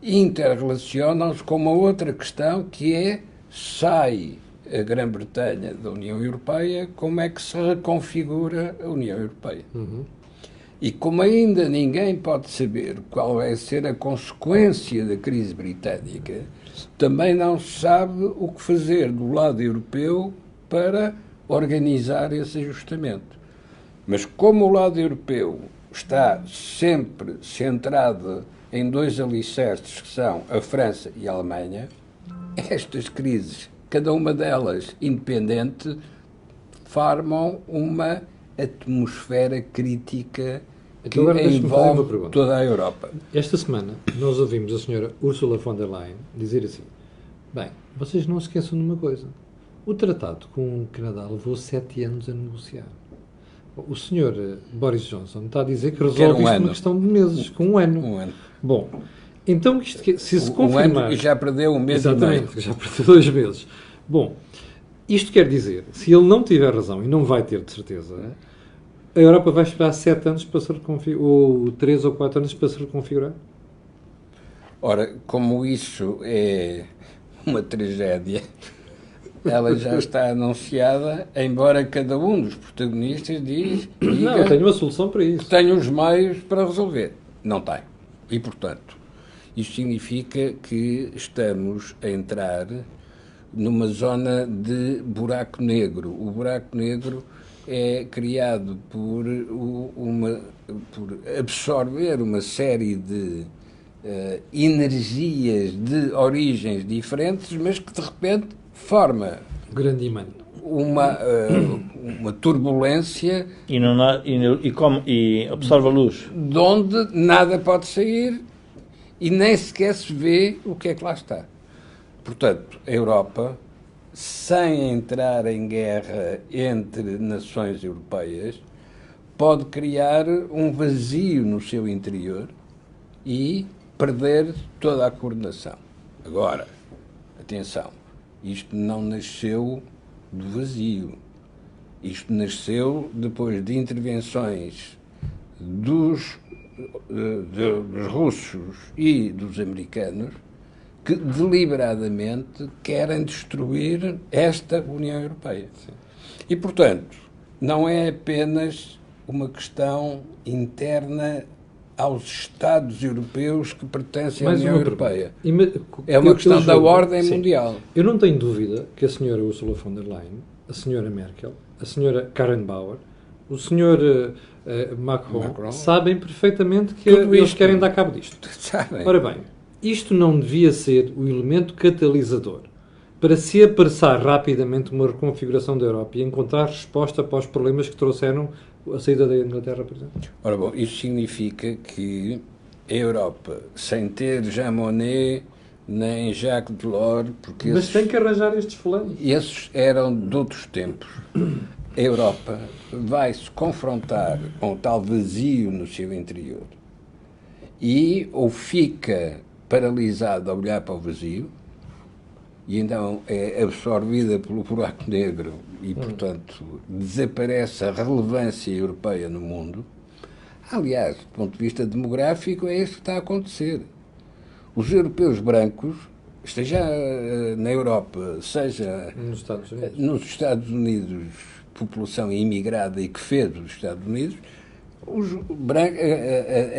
interrelacionam-se com uma outra questão que é, sai a Grã-Bretanha da União Europeia, como é que se reconfigura a União Europeia? E como ainda ninguém pode saber qual vai ser a consequência da crise britânica, também não se sabe o que fazer do lado europeu para organizar esse ajustamento. Mas como o lado europeu está sempre centrado em dois alicerces, que são a França e a Alemanha, estas crises, cada uma delas independente, formam uma atmosfera crítica que envolve toda a Europa. Esta semana nós ouvimos a senhora Ursula von der Leyen dizer assim: bem, vocês não se esqueçam de uma coisa, o tratado com o Canadá levou 7 anos a negociar. O senhor Boris Johnson está a dizer que resolve isto numa questão de meses, com um ano. Bom, então isto, se isso confirmar... Um ano e já perdeu um mês. Exatamente, já perdeu 2 meses. Bom, isto quer dizer, se ele não tiver razão, e não vai ter de certeza, A Europa vai esperar 7 anos para se reconfigurar, ou 3 ou 4 anos para se reconfigurar? Ora, como isso é uma tragédia, ela já está anunciada, embora cada um dos protagonistas diga Não, eu tenho uma solução para isso. que tem os meios para resolver. Não tem. E, portanto, isso significa que estamos a entrar numa zona de buraco negro. O buraco negro é criado por absorver uma série de energias de origens diferentes, mas que de repente forma Grande imã. uma turbulência E absorve a luz. de onde nada pode sair e nem sequer se vê o que é que lá está. Portanto, a Europa, sem entrar em guerra entre nações europeias, pode criar um vazio no seu interior e perder toda a coordenação. Agora, atenção, isto não nasceu do vazio. Isto nasceu depois de intervenções dos russos e dos americanos que deliberadamente querem destruir esta União Europeia. Sim. E, portanto, não é apenas uma questão interna aos Estados europeus que pertencem à União Europeia. É uma questão da ordem mundial. Eu não tenho dúvida que a senhora Ursula von der Leyen, a senhora Merkel, a senhora Karen Bauer, o senhor Macron sabem perfeitamente que eles querem dar cabo disto. Sabem. Ora bem, isto não devia ser o elemento catalisador para se apressar rapidamente uma reconfiguração da Europa e encontrar resposta para os problemas que trouxeram a saída da Inglaterra, por exemplo? Ora bom, isso significa que a Europa, sem ter Jean Monnet nem Jacques Delors, porque mas tem que arranjar estes fulanos. Esses eram de outros tempos. A Europa vai se confrontar com o tal vazio no seu interior e ou fica paralisada a olhar para o vazio e então é absorvida pelo buraco negro e, portanto, desaparece a relevância europeia no mundo. Aliás, do ponto de vista demográfico, é isso que está a acontecer. Os europeus brancos, esteja na Europa, seja nos Estados Unidos, população imigrada e que fez os Estados Unidos,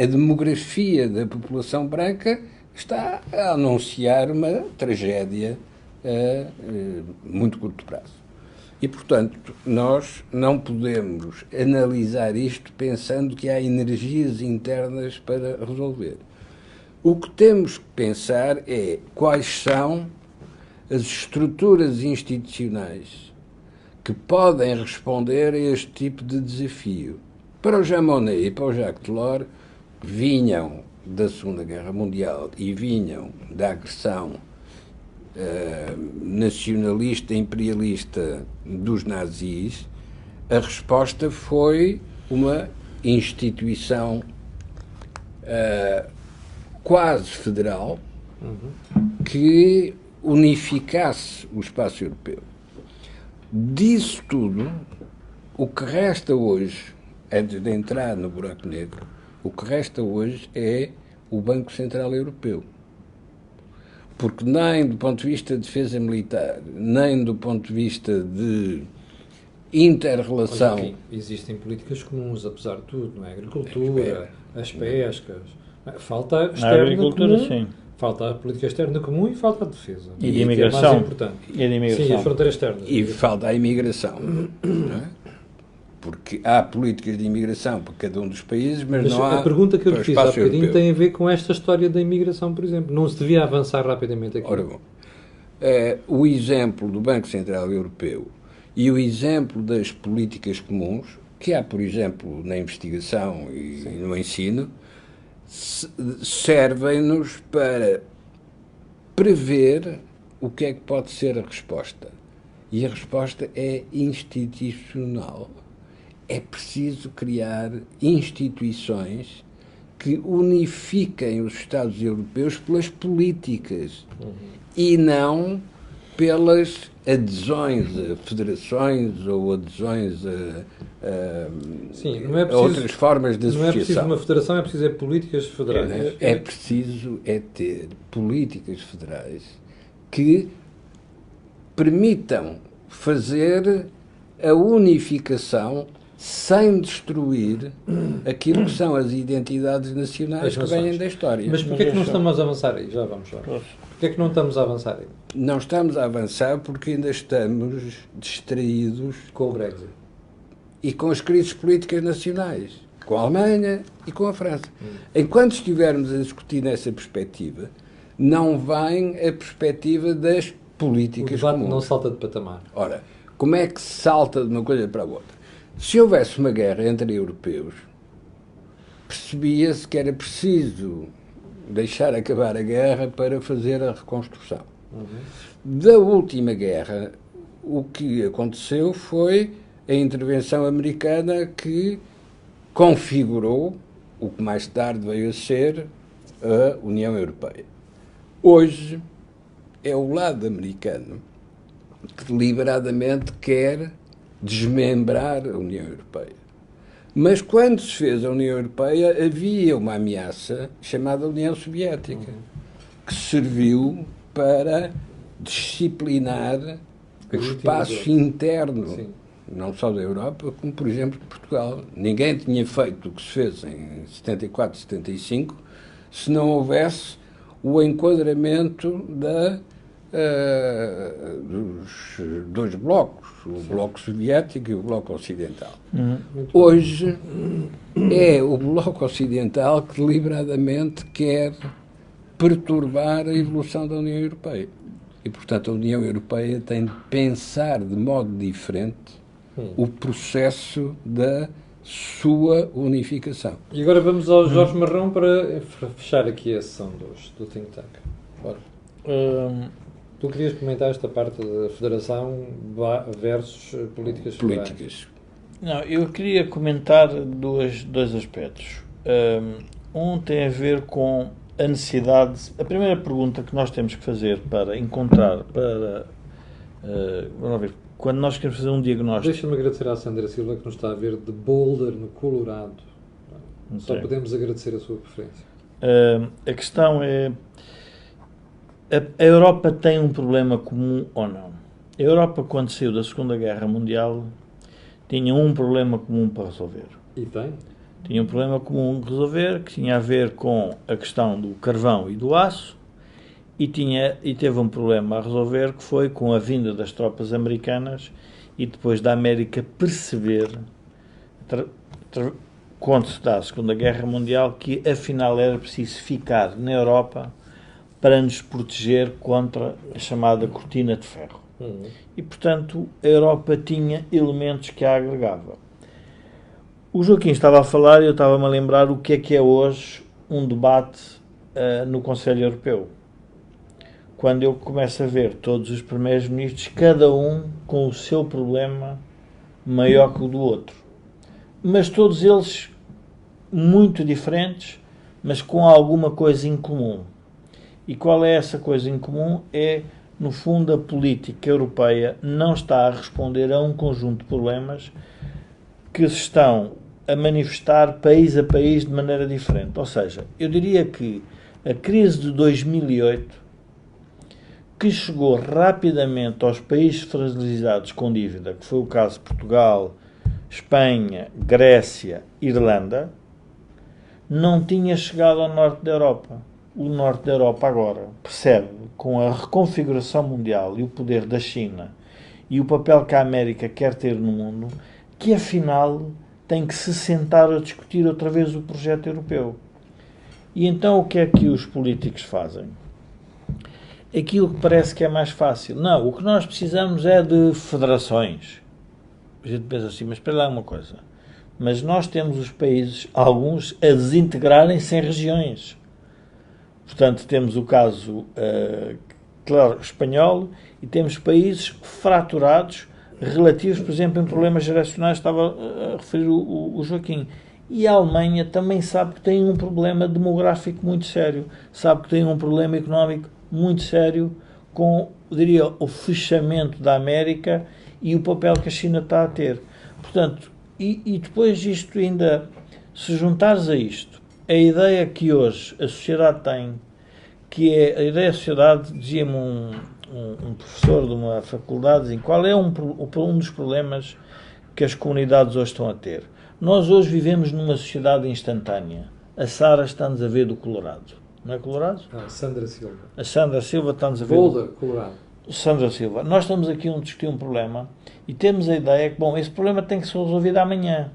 a demografia da população branca está a anunciar uma tragédia a muito curto prazo. E, portanto, nós não podemos analisar isto pensando que há energias internas para resolver. O que temos que pensar é quais são as estruturas institucionais que podem responder a este tipo de desafio. Para o Jean Monnet e para o Jacques Delors, que vinham da Segunda Guerra Mundial e vinham da agressão nacionalista e imperialista dos nazis, a resposta foi uma instituição quase federal que unificasse o espaço europeu. Disso tudo, o que resta hoje, antes de entrar no buraco negro, o que resta hoje é o Banco Central Europeu. Porque nem do ponto de vista de defesa militar, nem do ponto de vista de inter-relação... Olha aqui, existem políticas comuns, apesar de tudo, não é? A agricultura, as pescas... Falta a externa comum, sim. Falta a política externa comum e falta a defesa. E de imigração. É mais importante. E de imigração. Sim, a fronteira externa. E falta a imigração. Não é? Porque há políticas de imigração para cada um dos países, mas não há... A pergunta que eu lhe fiz há bocadinho europeu. tem a ver com esta história da imigração, por exemplo. Não se devia avançar rapidamente aqui? Ora bom, o exemplo do Banco Central Europeu e o exemplo das políticas comuns, que há, por exemplo, na investigação e no ensino, servem-nos para prever o que é que pode ser a resposta. E a resposta é institucional. É preciso criar instituições que unifiquem os Estados europeus pelas políticas e não pelas adesões a federações ou adesões Sim, não é a preciso, outras formas de associação. não é preciso uma federação, é preciso políticas federais. É preciso ter políticas federais que permitam fazer a unificação sem destruir aquilo que são as identidades nacionais que vêm da história. Mas porquê é que não estamos a avançar aí? Já vamos lá. Porquê é que não estamos a avançar aí? Não estamos a avançar porque ainda estamos distraídos Com o Brexit. e com as crises políticas nacionais, com a Alemanha e com a França. Enquanto estivermos a discutir nessa perspectiva, não vem a perspectiva das políticas O debate comuns. não salta de patamar. Ora, como é que se salta de uma coisa para a outra? Se houvesse uma guerra entre europeus, percebia-se que era preciso deixar acabar a guerra para fazer a reconstrução. Da última guerra, o que aconteceu foi a intervenção americana que configurou o que mais tarde veio a ser a União Europeia. Hoje é o lado americano que deliberadamente quer desmembrar a União Europeia. Mas quando se fez a União Europeia, havia uma ameaça chamada União Soviética, que serviu para disciplinar o espaço interno, Sim. não só da Europa, como, por exemplo, de Portugal. Ninguém tinha feito o que se fez em 74, 75, se não houvesse o enquadramento dos dois blocos, o bloco soviético e o bloco ocidental. Hoje é o bloco ocidental que deliberadamente quer perturbar a evolução da União Europeia. E, portanto, a União Europeia tem de pensar de modo diferente o processo da sua unificação. E agora vamos ao Jorge Marrão para fechar aqui a sessão do Think Tank. Bora. Tu querias comentar esta parte da federação versus políticas federais? Políticas. Não, eu queria comentar dois aspectos. Um tem a ver com a necessidade. A primeira pergunta que nós temos que fazer para encontrar, vamos ver, quando nós queremos fazer um diagnóstico. Deixa-me agradecer à Sandra Silva que nos está a ver de Boulder, no Colorado. Só podemos agradecer a sua preferência. A questão é: a Europa tem um problema comum ou não? A Europa, quando saiu da Segunda Guerra Mundial, tinha um problema comum para resolver. E tem? Tinha um problema comum a resolver, que tinha a ver com a questão do carvão e do aço, e teve um problema a resolver que foi com a vinda das tropas americanas e depois da América perceber, quando se dá a Segunda Guerra Mundial, que afinal era preciso ficar na Europa para nos proteger contra a chamada cortina de ferro. E, portanto, a Europa tinha elementos que a agregava. O Joaquim estava a falar e eu estava-me a lembrar o que é hoje um debate no Conselho Europeu. Quando eu começo a ver todos os primeiros-ministros, cada um com o seu problema maior que o do outro. Mas todos eles muito diferentes, mas com alguma coisa em comum. E qual é essa coisa em comum? É, no fundo, a política europeia não está a responder a um conjunto de problemas que se estão a manifestar país a país de maneira diferente. Ou seja, eu diria que a crise de 2008, que chegou rapidamente aos países fragilizados com dívida, que foi o caso de Portugal, Espanha, Grécia, Irlanda, não tinha chegado ao norte da Europa. O norte da Europa agora percebe, com a reconfiguração mundial e o poder da China e o papel que a América quer ter no mundo, que afinal tem que se sentar a discutir outra vez o projeto europeu. E então o que é que os políticos fazem? Aquilo que parece que é mais fácil. Não, o que nós precisamos é de federações. A gente pensa assim, mas espera lá uma coisa. Mas nós temos os países, alguns, a desintegrarem-se em regiões. Portanto, temos o caso, claro, espanhol, e temos países fraturados, relativos, por exemplo, em problemas geracionais, estava a referir o Joaquim. E a Alemanha também sabe que tem um problema demográfico muito sério, sabe que tem um problema económico muito sério, com, diria, o fechamento da América e o papel que a China está a ter. Portanto, e depois isto ainda, se juntares a isto, a ideia que hoje a sociedade tem, que é a ideia da sociedade, dizia-me um professor de uma faculdade, dizia, qual é um dos problemas que as comunidades hoje estão a ter? Nós hoje vivemos numa sociedade instantânea. A Sara está-nos a ver do Colorado. Não é Colorado? Ah, Sandra Silva. A Sandra Silva está-nos a ver Boulder, Colorado. Sandra Silva. Nós estamos aqui a discutir um problema e temos a ideia que, bom, esse problema tem que ser resolvido amanhã.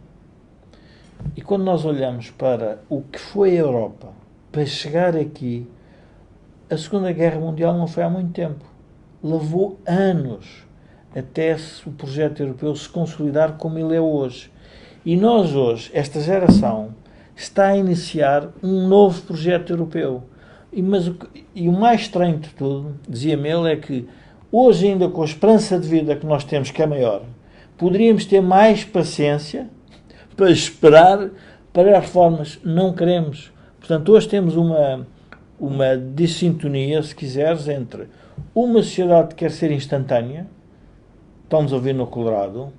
E quando nós olhamos para o que foi a Europa para chegar aqui, a Segunda Guerra Mundial não foi há muito tempo. Levou anos até o projeto europeu se consolidar como ele é hoje. E nós hoje, esta geração, está a iniciar um novo projeto europeu. E o mais estranho de tudo, dizia-me ele, é que hoje ainda com a esperança de vida que nós temos, que é maior, poderíamos ter mais paciência para esperar para as reformas. Não queremos. Portanto, hoje temos uma dissintonia, se quiseres, entre uma sociedade que quer ser instantânea, estamos a ouvir no Colorado,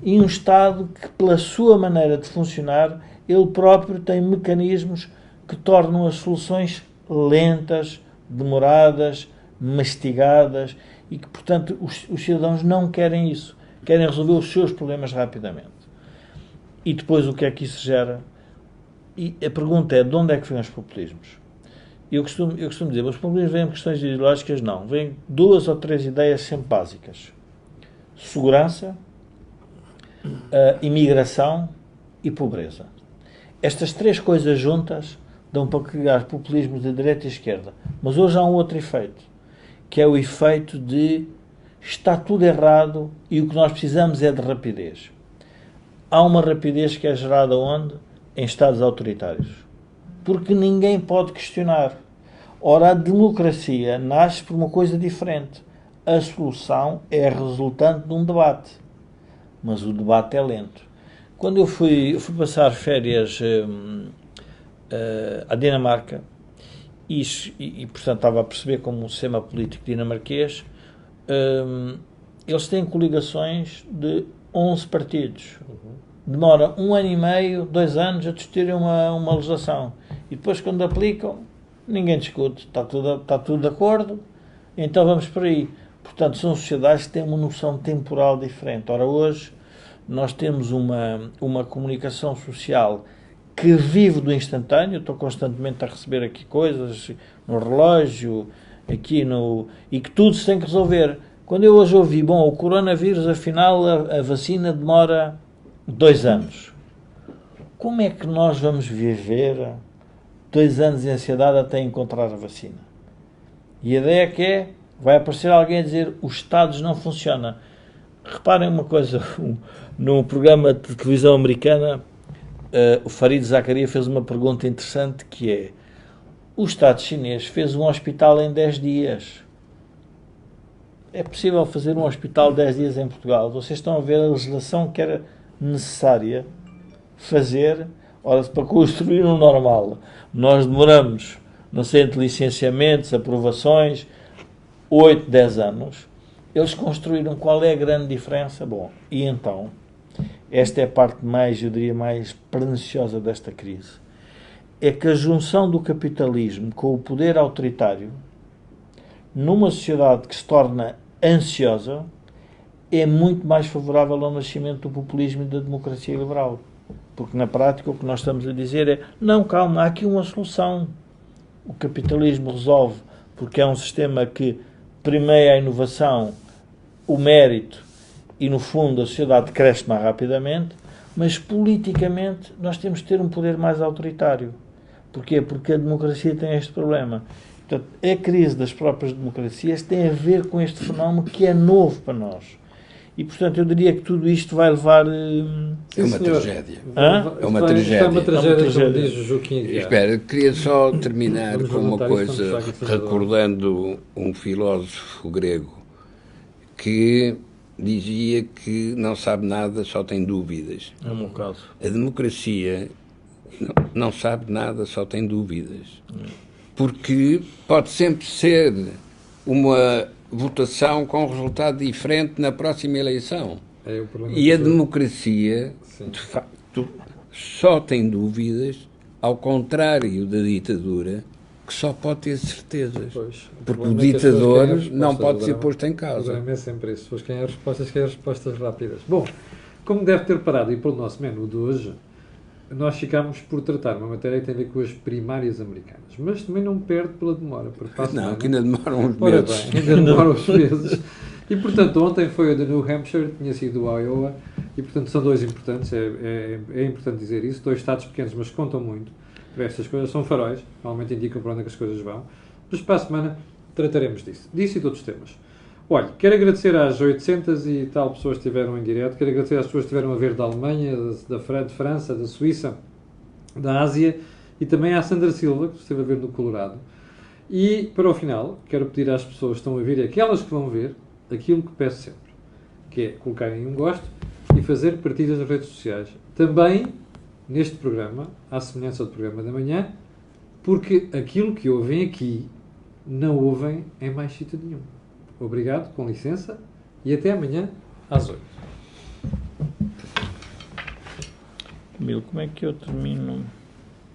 e um Estado que, pela sua maneira de funcionar, ele próprio tem mecanismos que tornam as soluções lentas, demoradas, mastigadas, e que, portanto, os cidadãos não querem isso. Querem resolver os seus problemas rapidamente. E depois o que é que isso gera? E a pergunta é, de onde é que vêm os populismos? Eu costumo dizer, os populismos vêm questões ideológicas? Não. Vêm 2 ou 3 ideias sempre básicas. Segurança, imigração e pobreza. Estas 3 coisas juntas dão para criar populismos de direita e esquerda. Mas hoje há um outro efeito, que é o efeito de está tudo errado e o que nós precisamos é de rapidez. Há uma rapidez que é gerada onde? Em Estados autoritários. Porque ninguém pode questionar. Ora, a democracia nasce por uma coisa diferente. A solução é resultante de um debate. Mas o debate é lento. Quando eu fui passar férias à Dinamarca e, portanto, estava a perceber como o sistema político dinamarquês, eles têm coligações de 11 partidos. Demora 1 ano e meio, 2 anos a discutirem uma legislação. E depois, quando aplicam, ninguém discute. Está tudo de acordo, então vamos por aí. Portanto, são sociedades que têm uma noção temporal diferente. Ora, hoje, nós temos uma comunicação social que vive do instantâneo. Estou constantemente a receber aqui coisas no relógio, e que tudo se tem que resolver. Quando eu hoje ouvi, bom, o coronavírus, afinal, a vacina demora 2 anos. Como é que nós vamos viver 2 anos de ansiedade até encontrar a vacina? E a ideia que é, vai aparecer alguém a dizer, os Estados não funcionam. Reparem uma coisa, num programa de televisão americana, o Farid Zakaria fez uma pergunta interessante, que é, o Estado chinês fez um hospital em 10 dias. É possível fazer um hospital 10 dias em Portugal? Vocês estão a ver a legislação que era necessária fazer. Ora, para construir um normal, nós demoramos, não sei, entre licenciamentos, aprovações, 8, 10 anos. Eles construíram. Qual é a grande diferença? Bom, e então, esta é a parte mais, eu diria, mais perniciosa desta crise. É que a junção do capitalismo com o poder autoritário, numa sociedade que se torna ansiosa, é muito mais favorável ao nascimento do populismo e da democracia liberal. Porque, na prática, o que nós estamos a dizer é, não, calma, há aqui uma solução. O capitalismo resolve, porque é um sistema que primeia a inovação, o mérito, e, no fundo, a sociedade cresce mais rapidamente, mas, politicamente, nós temos de ter um poder mais autoritário. Porquê? Porque a democracia tem este problema. Portanto, a crise das próprias democracias tem a ver com este fenómeno que é novo para nós. E, portanto, eu diria que tudo isto vai levar... É uma tragédia. É uma tragédia. É uma tragédia, como diz o Joaquim Aguiar. Espera, queria só terminar com uma coisa, recordando um filósofo grego que dizia que não sabe nada, só tem dúvidas. É o meu caso. A democracia não sabe nada, só tem dúvidas. Porque pode sempre ser uma votação com resultado diferente na próxima eleição. É o problema E a do- democracia, Sim. de facto, só tem dúvidas, ao contrário da ditadura, que só pode ter certezas. Pois, Porque o problema é que as pessoas ditador querem as não respostas. pode ser O drama- posto em O causa. drama é sempre isso. As pessoas querem as respostas rápidas. Bom, como deve ter parado e pelo nosso menu de hoje, nós ficámos por tratar uma matéria que tem a ver com as primárias americanas. Mas também não perde pela demora, porque para a Não, semana- que ainda demora uns Ora meses. bem, ainda demora uns meses. E, portanto, ontem foi o de New Hampshire, tinha sido o Iowa, e, portanto, são dois importantes, é importante dizer isso, dois estados pequenos, mas contam muito para estas coisas, são faróis, normalmente indicam para onde é que as coisas vão, mas para a semana trataremos disso e de outros temas. Olha, quero agradecer às 800 e tal pessoas que estiveram em direto, quero agradecer às pessoas que estiveram a ver da Alemanha, de França, da Suíça, da Ásia, e também à Sandra Silva, que esteve a ver no Colorado. E, para o final, quero pedir às pessoas que estão a ver e aquelas que vão ver, aquilo que peço sempre, que é colocarem um gosto e fazer partilhas nas redes sociais. Também, neste programa, à semelhança do programa da manhã, porque aquilo que ouvem aqui, não ouvem em mais sítio nenhum. Obrigado, com licença, e até amanhã, às 8. Camilo, como é que eu termino?